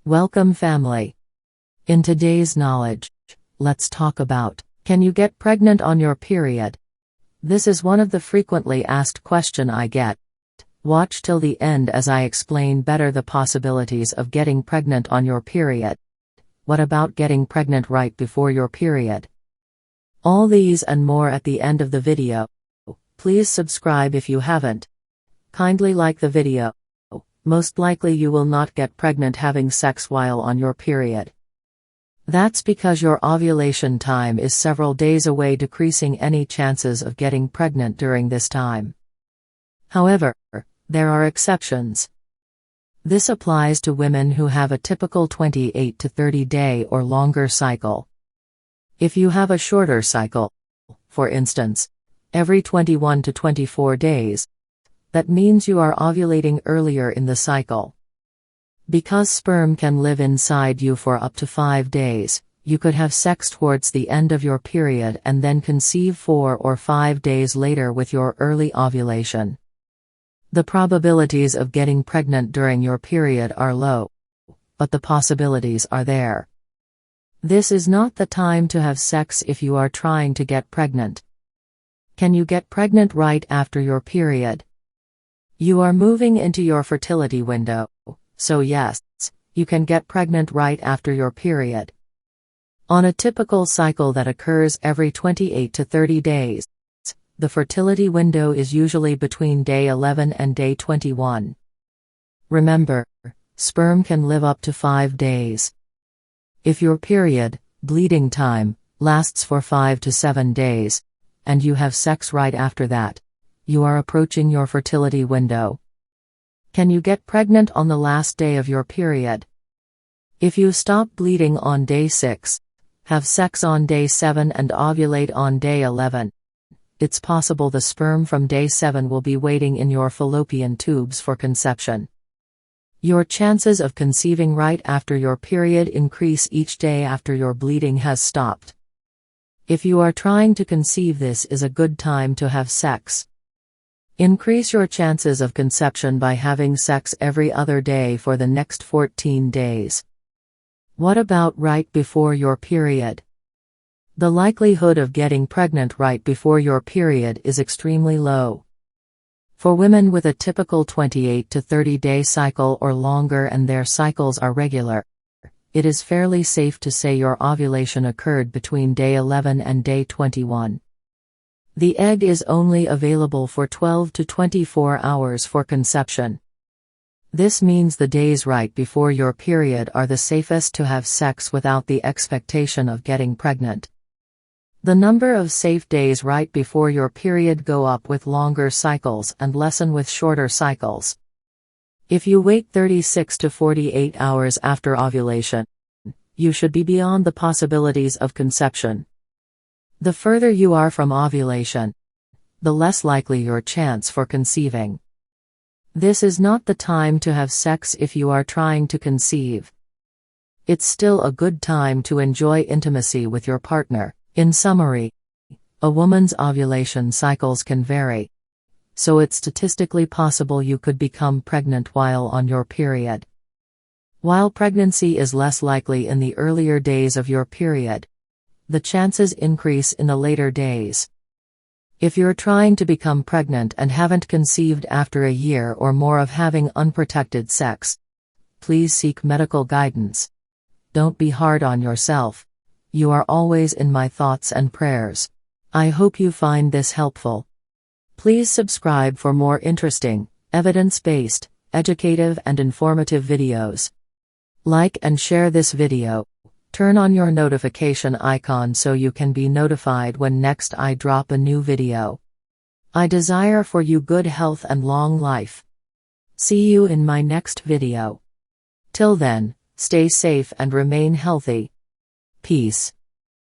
Welcome, family. In today's knowledge, let's talk about, can you get pregnant on your period? This is one of the frequently asked questions I get. Watch till the end as I explain better the possibilities of getting pregnant on your period. What about getting pregnant right before your period? All these and more at the end of the video. Please subscribe if you haven't. Kindly like the video. Most likely you will not get pregnant having sex while on your period. That's because your ovulation time is several days away, decreasing any chances of getting pregnant during this time. However, there are exceptions. This applies to women who have a typical 28 to 30 day or longer cycle. If you have a shorter cycle, for instance, every 21 to 24 days, that means you are ovulating earlier in the cycle. Because sperm can live inside you for up to 5 days, you could have sex towards the end of your period and then conceive 4 or 5 days later with your early ovulation. The probabilities of getting pregnant during your period are low, but the possibilities are there. This is not the time to have sex if you are trying to get pregnant. Can you get pregnant right after your period? You are moving into your fertility window, so yes, you can get pregnant right after your period. On a typical cycle that occurs every 28 to 30 days, the fertility window is usually between day 11 and day 21. Remember, sperm can live up to 5 days. If your period, bleeding time, lasts for 5 to 7 days, and you have sex right after that, you are approaching your fertility window. Can you get pregnant on the last day of your period? If you stop bleeding on day 6, have sex on day 7 and ovulate on day 11, it's possible the sperm from day 7 will be waiting in your fallopian tubes for conception. Your chances of conceiving right after your period increase each day after your bleeding has stopped. If you are trying to conceive, this is a good time to have sex. Increase your chances of conception by having sex every other day for the next 14 days. What about right before your period? The likelihood of getting pregnant right before your period is extremely low. For women with a typical 28 to 30 day cycle or longer and their cycles are regular, it is fairly safe to say your ovulation occurred between day 11 and day 21. The egg is only available for 12 to 24 hours for conception. This means the days right before your period are the safest to have sex without the expectation of getting pregnant. The number of safe days right before your period go up with longer cycles and lessen with shorter cycles. If you wait 36 to 48 hours after ovulation, you should be beyond the possibilities of conception. The further you are from ovulation, the less likely your chance for conceiving. This is not the time to have sex if you are trying to conceive. It's still a good time to enjoy intimacy with your partner. In summary, a woman's ovulation cycles can vary, so it's statistically possible you could become pregnant while on your period. While pregnancy is less likely in the earlier days of your period, the chances increase in the later days. If you're trying to become pregnant and haven't conceived after a year or more of having unprotected sex, please seek medical guidance. Don't be hard on yourself. You are always in my thoughts and prayers. I hope you find this helpful. Please subscribe for more interesting, evidence-based, educative and informative videos. Like and share this video. Turn on your notification icon so you can be notified when next I drop a new video. I desire for you good health and long life. See you in my next video. Till then, stay safe and remain healthy. Peace.